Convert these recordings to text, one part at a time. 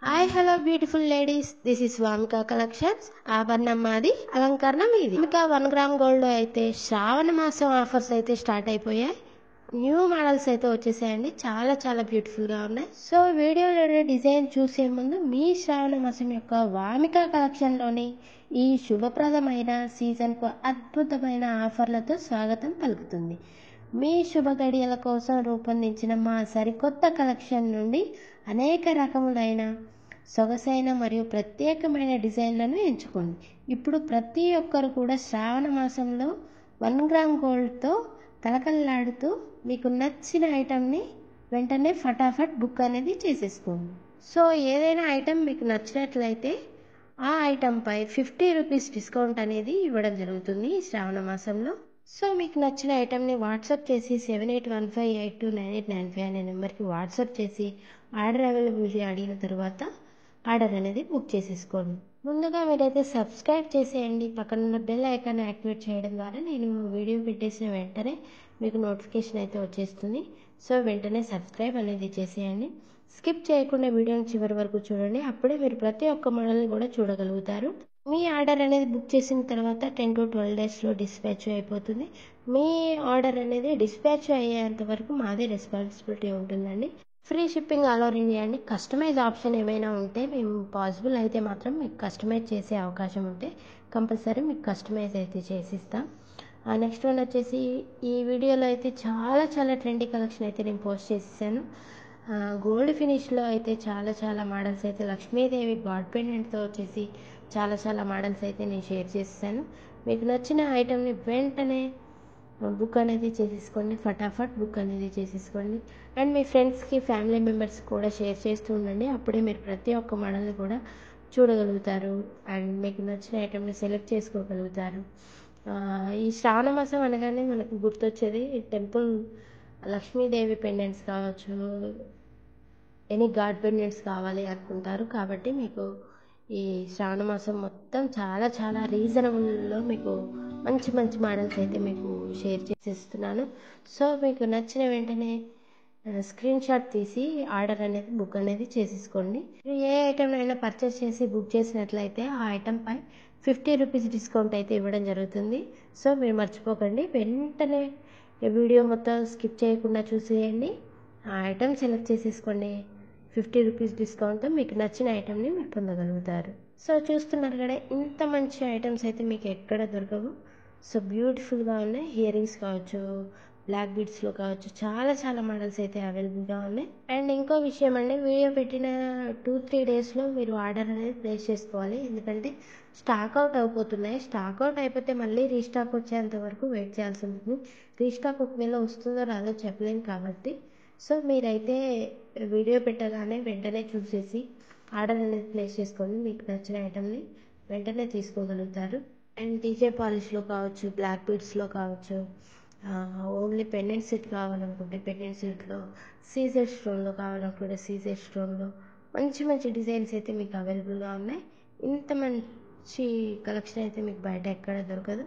Hi hello beautiful ladies, this is Vamika collections. ఆభరణం మాది, అలంకరణ మీది. ఇంకా 1 గ్రామ్ గోల్డ్ అయితే శ్రావణ మాసం ఆఫర్స్ అయితే స్టార్ట్ అయిపోయాయి. న్యూ మోడల్స్ అయితే వచ్చేసాయండి. చాలా చాలా బ్యూటిఫుల్గా ఉన్నాయి. సో వీడియోలోని డిజైన్ చూసే ముందు మీ శ్రావణ మాసం యొక్క వామికా కలెక్షన్లోని ఈ శుభప్రదమైన సీజన్కు అద్భుతమైన ఆఫర్లతో స్వాగతం పలుకుతుంది. మీ శుభ గడియల కోసం రూపొందించిన మా సరికొత్త కలెక్షన్ నుండి అనేక రకములైన సొగసైన మరియు ప్రత్యేకమైన డిజైన్లను ఎంచుకోండి. ఇప్పుడు ప్రతి ఒక్కరు కూడా శ్రావణ మాసంలో 1 గ్రామ్ గోల్డ్తో కలకల్లాడుతూ మీకు నచ్చిన ఐటమ్ని వెంటనే ఫటాఫట్ బుక్ అనేది చేసేసుకోండి. సో ఏదైనా ఐటమ్ మీకు నచ్చినట్లయితే ఆ ఐటెంపై 50 రూపీస్ డిస్కౌంట్ అనేది ఇవ్వడం జరుగుతుంది ఈ శ్రావణ మాసంలో. సో మీకు నచ్చిన ఐటెంని వాట్సాప్ చేసి 7815829895 అనే నెంబర్కి వాట్సాప్ చేసి ఆర్డర్ అవైలబిలిటీ అడిగిన తర్వాత ఆర్డర్ అనేది బుక్ చేసేసుకోండి. ముందుగా మీరైతే సబ్స్క్రైబ్ చేసేయండి. పక్కన బెల్ ఐకాన్ యాక్టివేట్ చేయడం ద్వారా నేను వీడియో పెట్టేసిన వెంటనే మీకు నోటిఫికేషన్ అయితే వచ్చేస్తుంది. సో వెంటనే సబ్స్క్రైబ్ అనేది చేసేయండి. స్కిప్ చేయకుండా వీడియోని చివరి వరకు చూడండి. అప్పుడే మీరు ప్రతి ఒక్క మోడల్ని కూడా చూడగలుగుతారు. మీ ఆర్డర్ అనేది బుక్ చేసిన తర్వాత 10 to 12 డేస్లో డిస్పాచ్ అయిపోతుంది. మీ ఆర్డర్ అనేది డిస్పాచ్ అయ్యేంత వరకు మాదే రెస్పాన్సిబిలిటీ ఉంటుందండి. Free shipping all over India అండి. కస్టమైజ్ ఆప్షన్ ఏమైనా ఉంటే మేము పాసిబుల్ అయితే మాత్రం మీకు కస్టమైజ్ చేసే అవకాశం ఉంటే కంపల్సరీ మీకు కస్టమైజ్ అయితే చేసిస్తాం. నెక్స్ట్ వన్ వచ్చేసి ఈ వీడియోలో అయితే చాలా చాలా ట్రెండీ కలెక్షన్ అయితే నేను పోస్ట్ చేసేసాను. గోల్డ్ ఫినిష్లో అయితే చాలా చాలా మోడల్స్ అయితే లక్ష్మీదేవి గాడ్ పెండెంట్తో వచ్చేసి చాలా చాలా మోడల్స్ అయితే నేను షేర్ చేసేసాను. మీకు నచ్చిన ఐటెంని వెంటనే బుక్ అనేది చేసేసుకోండి. ఫటాఫట్ బుక్ అనేది చేసేసుకోండి. అండ్ మీ ఫ్రెండ్స్కి ఫ్యామిలీ మెంబర్స్ కూడా షేర్ చేస్తూ ఉండండి. అప్పుడే మీరు ప్రతి ఒక్క మోడల్ని కూడా చూడగలుగుతారు అండ్ మీకు నచ్చిన ఐటెంని సెలెక్ట్ చేసుకోగలుగుతారు. ఈ శ్రావణ మాసం అనగానే మనకు గుర్తొచ్చేది టెంపుల్ లక్ష్మీదేవి పెండెంట్స్ కావచ్చు, ఎనీ గాడ్ పెండెంట్స్ కావాలి అనుకుంటారు. కాబట్టి మీకు ఈ శ్రావణ మాసం మొత్తం చాలా చాలా రీజనబుల్లో మీకు మంచి మంచి మోడల్స్ అయితే మీకు షేర్ చేసేస్తున్నాను. సో మీకు నచ్చిన వెంటనే స్క్రీన్ షాట్ తీసి ఆర్డర్ అనేది బుక్ అనేది చేసేసుకోండి. ఏ ఐటెం అయినా పర్చేస్ చేసి బుక్ చేసినట్లయితే ఆ ఐటెంపై 50 రూపీస్ డిస్కౌంట్ అయితే ఇవ్వడం జరుగుతుంది. సో మీరు మర్చిపోకండి, వెంటనే వీడియో మొత్తం స్కిప్ చేయకుండా చూసేయండి. ఆ ఐటెం సెలెక్ట్ చేసేసుకోండి. 50 రూపీస్ డిస్కౌంట్తో మీకు నచ్చిన ఐటెంని మీరు పొందగలుగుతారు. సో చూస్తున్నారు కదా, ఇంత మంచి ఐటమ్స్ అయితే మీకు ఎక్కడ దొరకవు. సో బ్యూటిఫుల్గా ఉన్నాయి. ఇయర్ రింగ్స్ కావచ్చు, బ్లాక్ బీడ్స్లో కావచ్చు, చాలా చాలా మోడల్స్ అయితే అవైలబుల్గా ఉన్నాయి. అండ్ ఇంకో విషయం అండి, వీడియో పెట్టిన 2-3 డేస్లో మీరు ఆర్డర్ అనేది ప్లేస్ చేసుకోవాలి. ఎందుకంటే స్టాక్ అవుట్ అయిపోతున్నాయి. స్టాక్ అవుట్ అయిపోతే మళ్ళీ రీస్టాక్ వచ్చేంత వరకు వెయిట్ చేయాల్సి ఉంటుంది. రీస్టాక్ ఒకవేళ వస్తుందో రాదో చెప్పలేము కాబట్టి సో మీరైతే వీడియో పెట్టగానే వెంటనే చూసేసి ఆర్డర్ అనేది ప్లేస్ చేసుకొని మీకు నచ్చిన ఐటమ్ని వెంటనే తీసుకోగలుగుతారు. అండ్ డీజే పాలిష్లో కావచ్చు, బ్లాక్ బీడ్స్లో కావచ్చు, ఓన్లీ పెండెంట్ సెట్ కావాలనుకుంటే పెండెంట్ సెట్లో, సీజెడ్ స్టోన్లో కావాలనుకుంటే సీజెడ్ స్టోన్లో మంచి మంచి డిజైన్స్ అయితే మీకు అవైలబుల్గా ఉన్నాయి. ఇంత మంచి కలెక్షన్ అయితే మీకు బయట ఎక్కడ దొరకదు.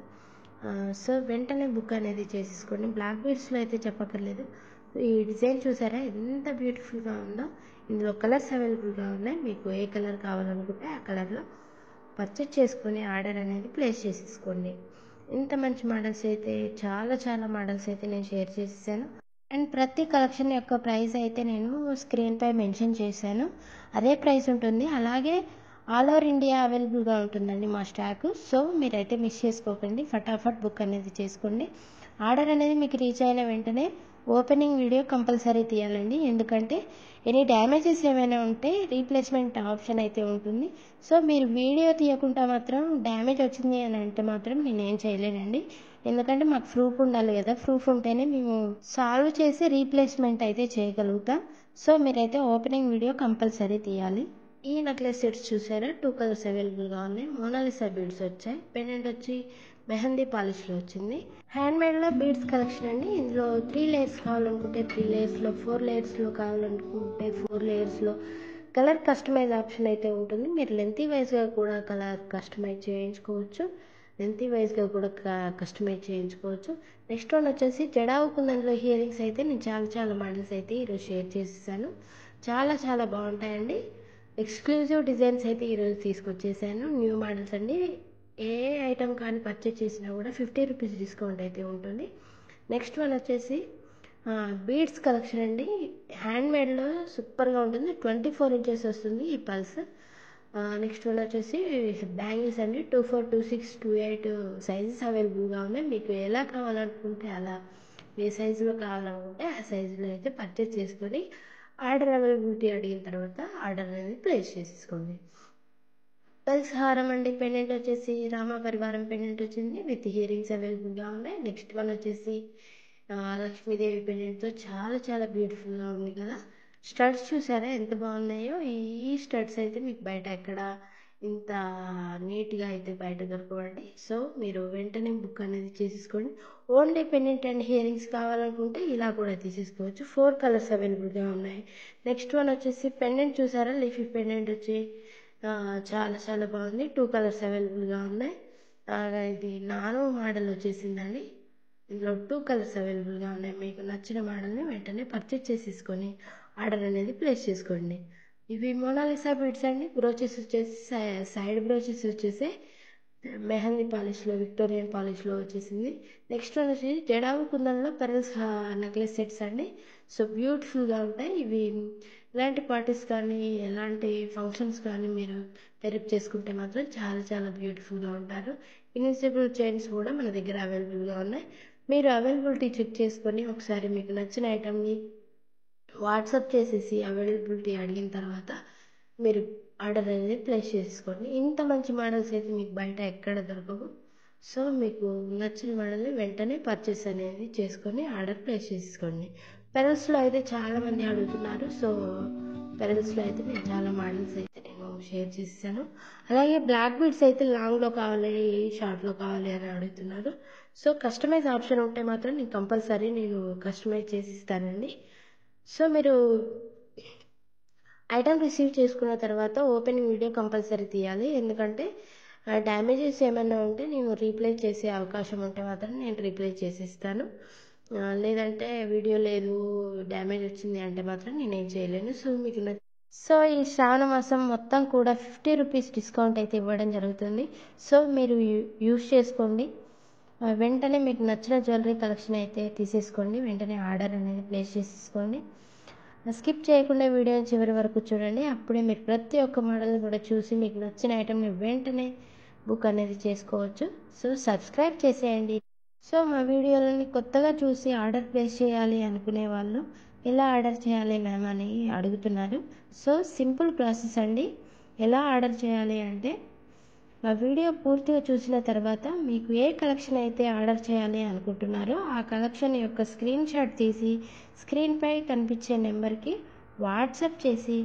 సో వెంటనే బుక్ అనేది చేసేసుకోండి. బ్లాక్ బీడ్స్లో అయితే చెప్పక్కర్లేదు. ఈ డిజైన్ చూసారా ఎంత బ్యూటిఫుల్గా ఉందో. ఇందులో కలర్స్ అవైలబుల్గా ఉన్నాయి. మీకు ఏ కలర్ కావాలనుకుంటే ఆ కలర్లో పర్చేస్ చేసుకొని ఆర్డర్ అనేది ప్లేస్ చేసేసుకోండి. ఇంత మంచి మోడల్స్ అయితే చాలా చాలా మోడల్స్ అయితే నేను షేర్ చేసేసాను. అండ్ ప్రతి కలెక్షన్ యొక్క ప్రైస్ అయితే నేను స్క్రీన్పై మెన్షన్ చేశాను. అదే ప్రైస్ ఉంటుంది. అలాగే ఆల్ ఓవర్ ఇండియా అవైలబుల్గా ఉంటుందండి మా స్టాక్. సో మీరైతే మిస్ చేసుకోకండి, ఫటాఫట్ బుక్ అనేది చేసుకోండి. ఆర్డర్ అనేది మీకు రీచ్ అయిన వెంటనే ఓపెనింగ్ వీడియో కంపల్సరీ తీయాలండి. ఎందుకంటే ఎనీ డ్యామేజెస్ ఏమైనా ఉంటే రీప్లేస్మెంట్ ఆప్షన్ అయితే ఉంటుంది. సో మీరు వీడియో తీయకుండా మాత్రం డ్యామేజ్ వచ్చింది అని అంటే మాత్రం నేనేం చేయలేనండి. ఎందుకంటే మాకు ప్రూఫ్ ఉండాలి కదా, ప్రూఫ్ ఉంటేనే మేము సాల్వ్ చేసి రీప్లేస్మెంట్ అయితే చేయగలుగుతాం. సో మీరైతే ఓపెనింగ్ వీడియో కంపల్సరీ తీయాలి. ఈ నెక్లెస్ సెట్స్ చూసారా, 2 కలర్స్ అవైలబుల్గా ఉన్నాయి. మోనాలిసా బీడ్స్ వచ్చాయి. పెండెంట్ వచ్చి మెహందీ పాలిష్లో వచ్చింది. హ్యాండ్మేడ్లో బీడ్స్ కలెక్షన్ అండి. ఇందులో 3 లేయర్స్ కావాలనుకుంటే 3 లేయర్స్లో, 4 లేయర్స్లో కావాలనుకుంటే 4 లేయర్స్లో కలర్ కస్టమైజ్ ఆప్షన్ అయితే ఉంటుంది. మీరు లెంతీ వైజ్గా కూడా కలర్ కస్టమైజ్ చేయించుకోవచ్చు. కస్టమైజ్ చేయించుకోవచ్చు. నెక్స్ట్ వన్ వచ్చేసి జడావు కుందన్లో ఇయర్ రింగ్స్ అయితే నేను చాలా చాలా మోడల్స్ అయితే ఈరోజు షేర్ చేసేసాను. చాలా చాలా బాగుంటాయండి. ఎక్స్క్లూజివ్ డిజైన్స్ అయితే ఈరోజు తీసుకొచ్చేసాను. న్యూ మోడల్స్ అండి. ఏ ఐటమ్ కానీ పర్చేస్ చేసినా కూడా 50 రూపీస్ డిస్కౌంట్ అయితే ఉంటుంది. నెక్స్ట్ వన్ వచ్చేసి బీడ్స్ కలెక్షన్ అండి. హ్యాండ్మేడ్లో సూపర్గా ఉంటుంది. 24 ఇంచెస్ వస్తుంది ఈ పల్స్. నెక్స్ట్ వన్ వచ్చేసి బ్యాంగిల్స్ అండి. 24, 26, 28 సైజెస్ అవైలబుల్గా ఉన్నాయి. మీకు ఎలా కావాలనుకుంటే అలా, ఏ సైజులో కావాలనుకుంటే ఆ సైజులో అయితే పర్చేస్ చేసుకొని ఆర్డర్ అవైలబిలిటీ అడిగిన తర్వాత ఆర్డర్ అనేది ప్లేస్ చేసేసుకోండి. పల్స్ హారం అండి. పెండెంట్ వచ్చేసి రామ పరివారం పెండెంట్ వచ్చింది విత్ ఇయరింగ్స్ అవైలబుల్గా ఉన్నాయి. నెక్స్ట్ వన్ వచ్చేసి లక్ష్మీదేవి పెండెంట్తో చాలా చాలా బ్యూటిఫుల్గా ఉంది కదా. స్టడ్స్ చూసారా ఎంత బాగున్నాయో. ఈ స్టడ్స్ అయితే మీకు బయట ఎక్కడ ఇంత నీట్గా అయితే బయట దొరకవండి. సో మీరు వెంటనే బుక్ అనేది చేసేసుకోండి. ఓన్లీ పెండెంట్ అండ్ హియరింగ్స్ కావాలనుకుంటే ఇలా కూడా తీసేసుకోవచ్చు. 4 కలర్స్ అవైలబుల్గా ఉన్నాయి. నెక్స్ట్ వన్ వచ్చేసి పెండెంట్ చూసారా, లీఫీ పెండెంట్ వచ్చి చాలా చాలా బాగుంది. 2 కలర్స్ అవైలబుల్గా ఉన్నాయి. ఇది నానో మోడల్ వచ్చేసిందండి. ఇందులో 2 కలర్స్ అవైలబుల్గా ఉన్నాయి. మీకు నచ్చిన మోడల్ని వెంటనే పర్చేస్ చేసేసుకొని ఆర్డర్ అనేది ప్లేస్ చేసుకోండి. ఇవి మోనాలిసా బీడ్స్ అండి. బ్రోచెస్ వచ్చేసి సైడ్ బ్రోచెస్ వచ్చేసి మెహందీ పాలిష్లో, విక్టోరియన్ పాలిష్లో వచ్చేసింది. నెక్స్ట్ వన్ వచ్చేసి జడావు కుందన్లో పెరల్స్ నెక్లెస్ సెట్స్ అండి. సో బ్యూటిఫుల్గా ఉంటాయి ఇవి. ఇలాంటి పార్టీస్ కానీ ఎలాంటి ఫంక్షన్స్ కానీ మీరు పెరప్ చేసుకుంటే మాత్రం చాలా చాలా బ్యూటిఫుల్గా ఉంటారు. ఇన్విజిబుల్ చైన్స్ కూడా మన దగ్గర అవైలబుల్గా ఉన్నాయి. మీరు అవైలబిలిటీ చెక్ చేసుకొని ఒకసారి మీకు నచ్చిన ఐటమ్ని వాట్సాప్ చేసేసి అవైలబిలిటీ అడిగిన తర్వాత మీరు ఆర్డర్ అనేది ప్లేస్ చేసుకోండి. ఇంత మంచి మోడల్స్ అయితే మీకు బయట ఎక్కడ దొరకవు. సో మీకు నచ్చిన మోడల్ని వెంటనే పర్చేస్ అనేది చేసుకొని ఆర్డర్ ప్లేస్ చేసుకోండి. పెరల్స్లో అయితే చాలామంది అడుగుతున్నారు. సో పెరల్స్లో అయితే నేను చాలా మోడల్స్ అయితే నేను షేర్ చేసేసాను. అలాగే బ్లాక్ బీడ్స్ అయితే లాంగ్లో కావాలి, షార్ట్లో కావాలి అని అడుగుతున్నారు. సో కస్టమైజ్ ఆప్షన్ ఉంటే మాత్రం నేను కంపల్సరీ కస్టమైజ్ చేసి ఇస్తానండి. సో మీరు ఐటమ్ రిసీవ్ చేసుకున్న తర్వాత ఓపెనింగ్ వీడియో కంపల్సరీ తీయాలి. ఎందుకంటే డ్యామేజెస్ ఏమైనా ఉంటే నేను రీప్లేస్ చేసే అవకాశం ఉంటే మాత్రం నేను రీప్లేస్ చేసేస్తాను. లేదంటే వీడియో లేదు, డ్యామేజ్ వచ్చింది అంటే మాత్రం నేనేం చేయలేను. సో ఈ శ్రావణ మాసం మొత్తం కూడా 50 రూపీస్ డిస్కౌంట్ అయితే ఇవ్వడం జరుగుతుంది. సో మీరు యూస్ చేసుకోండి. వెంటనే మీకు నచ్చిన జ్యువెలరీ కలెక్షన్ అయితే తీసేసుకోండి. వెంటనే ఆర్డర్ అనేది ప్లేస్ చేసేసుకోండి. స్కిప్ చేయకుండా వీడియోని చివరి వరకు చూడండి. అప్పుడే మీరు ప్రతి ఒక్క మోడల్ కూడా చూసి మీకు నచ్చిన ఐటమ్ని వెంటనే బుక్ అనేది చేసుకోవచ్చు. సో సబ్స్క్రైబ్ చేసేయండి. సో మా వీడియోలని కొత్తగా చూసి ఆర్డర్ ప్లేస్ చేయాలి అనుకునే వాళ్ళు ఎలా ఆర్డర్ చేయాలి మ్యామ్ అని అడుగుతున్నారు. సో సింపుల్ ప్రాసెస్ అండి. ఎలా ఆర్డర్ చేయాలి అంటే మా వీడియో పూర్తిగా చూసిన తర్వాత మీకు ఏ కలెక్షన్ అయితే ఆర్డర్ చేయాలి అనుకుంటున్నారో ఆ కలెక్షన్ యొక్క స్క్రీన్ షాట్ తీసి స్క్రీన్పై కనిపించే నెంబర్కి వాట్సాప్ చేసి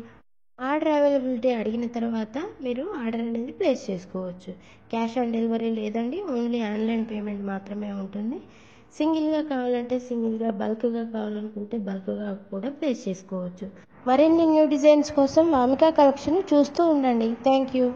ఆర్డర్ అవైలబిలిటీ అడిగిన తర్వాత మీరు ఆర్డర్ అనేది ప్లేస్ చేసుకోవచ్చు. క్యాష్ ఆన్ డెలివరీ లేదండి. ఓన్లీ ఆన్లైన్ పేమెంట్ మాత్రమే ఉంటుంది. సింగిల్గా కావాలంటే సింగిల్గా, బల్క్గా కావాలనుకుంటే బల్క్గా కూడా ప్లేస్ చేసుకోవచ్చు. మరిన్ని న్యూ డిజైన్స్ కోసం వామికా కలెక్షన్ చూస్తూ ఉండండి. Thank you.